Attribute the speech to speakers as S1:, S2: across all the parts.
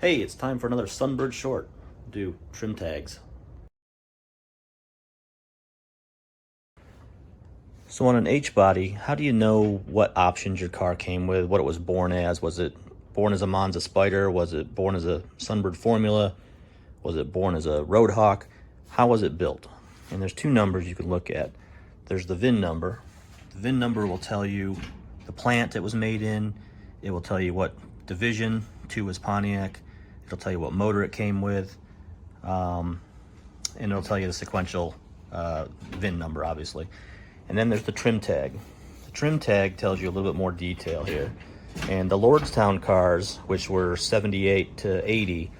S1: Hey, it's time for another Sunbird short. Do trim tags. So on an H-body, how do you know what options your car came with, what it was born as? Was it born as a Monza Spider? Was it born as a Sunbird Formula? Was it born as a Roadhawk? How was it built? And there's two numbers you can look at. There's the VIN number. The VIN number will tell you the plant it was made in. It will tell you what division, 2 is Pontiac. It'll tell you what motor it came with. And it'll tell you the sequential VIN number, obviously. And then there's the trim tag. The trim tag tells you a little bit more detail here. And the Lordstown cars, which were 78 to 80,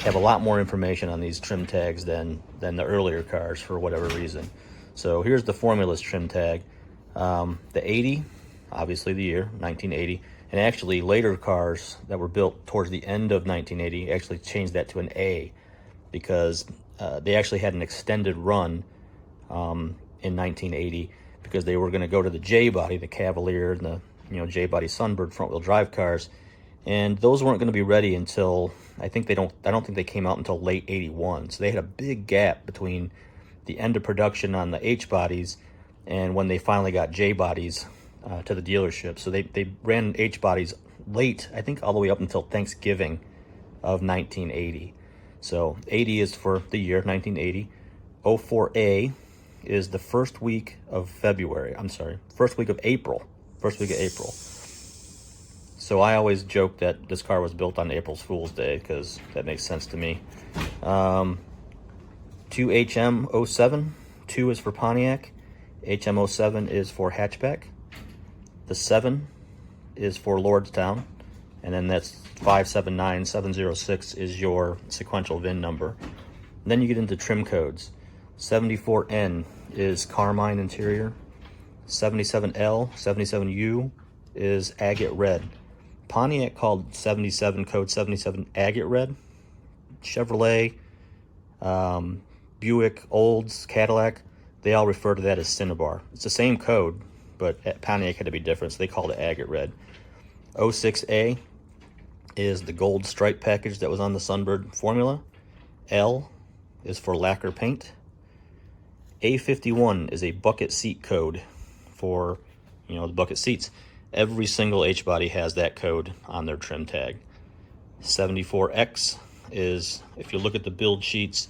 S1: have a lot more information on these trim tags than the earlier cars for whatever reason. So here's the Formula's trim tag. The 80, obviously the year, 1980. And actually later cars that were built towards the end of 1980 actually changed that to an A, because they actually had an extended run in 1980 because they were going to go to the J-body, the Cavalier, and the J-body Sunbird front-wheel drive cars, and those weren't going to be ready until I don't think they came out until late 81. So they had a big gap between the end of production on the H-bodies and when they finally got J-bodies to the dealership. So they ran H-bodies late, I think all the way up until Thanksgiving of 1980. So 80 is for the year 1980. 04A is the first week of February. I'm sorry, first week of April. First week of April. So I always joke that this car was built on April's Fool's Day because that makes sense to me. 2HM07, 2 is for Pontiac. HM07 is for hatchback. The 7 is for Lordstown. And then that's 579706 is your sequential VIN number. And then you get into trim codes. 74N is Carmine interior. 77L, 77U is agate red. Pontiac called 77 code 77 agate red. Chevrolet, Buick, Olds, Cadillac, they all refer to that as Cinnabar. It's the same code, but Pontiac had to be different, so they called it agate red. 06A is the gold stripe package that was on the Sunbird Formula. L is for lacquer paint. A51 is a bucket seat code for, the bucket seats. Every single H-body has that code on their trim tag. 74X is, if you look at the build sheets,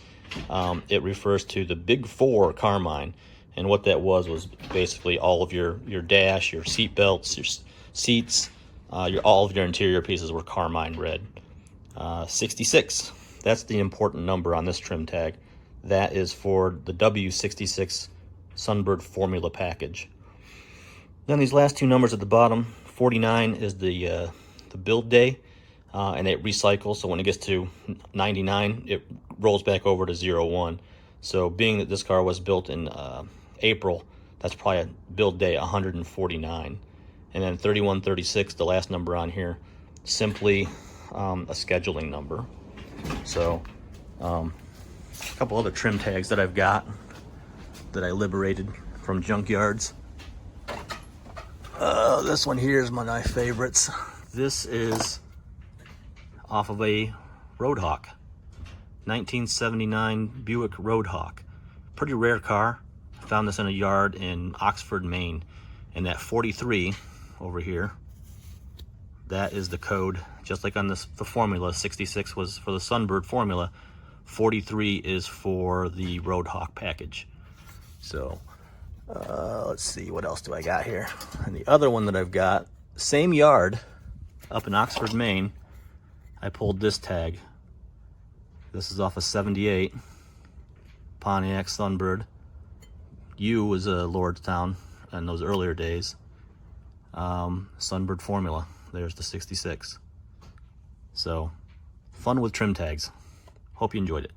S1: it refers to the Big Four Carmine. And what that was basically all of your dash, your seat belts, your seats, all of your interior pieces were Carmine red. 66, that's the important number on this trim tag. That is for the W66 Sunbird Formula package. Then these last two numbers at the bottom, 49 is the build day, and it recycles. So when it gets to 99, it rolls back over to 01. So being that this car was built in April, that's probably a build day 149. And then 3136, the last number on here, simply a scheduling number. So a couple other trim tags that I've got that I liberated from junkyards. This one here is one of my favorites. This is off of a Roadhawk, 1979 Buick Roadhawk. Pretty rare car. I found this in a yard in Oxford, Maine. And that 43 over here, that is the code. Just like on the Formula, 66 was for the Sunbird Formula, 43 is for the Roadhawk package. So let's see, what else do I got here? And the other one that I've got, same yard up in Oxford, Maine, I pulled this tag. This is off of 78 Pontiac Sunbird. U was a Lordstown in those earlier days. Sunbird Formula, there's the 66. So fun with trim tags. Hope you enjoyed it.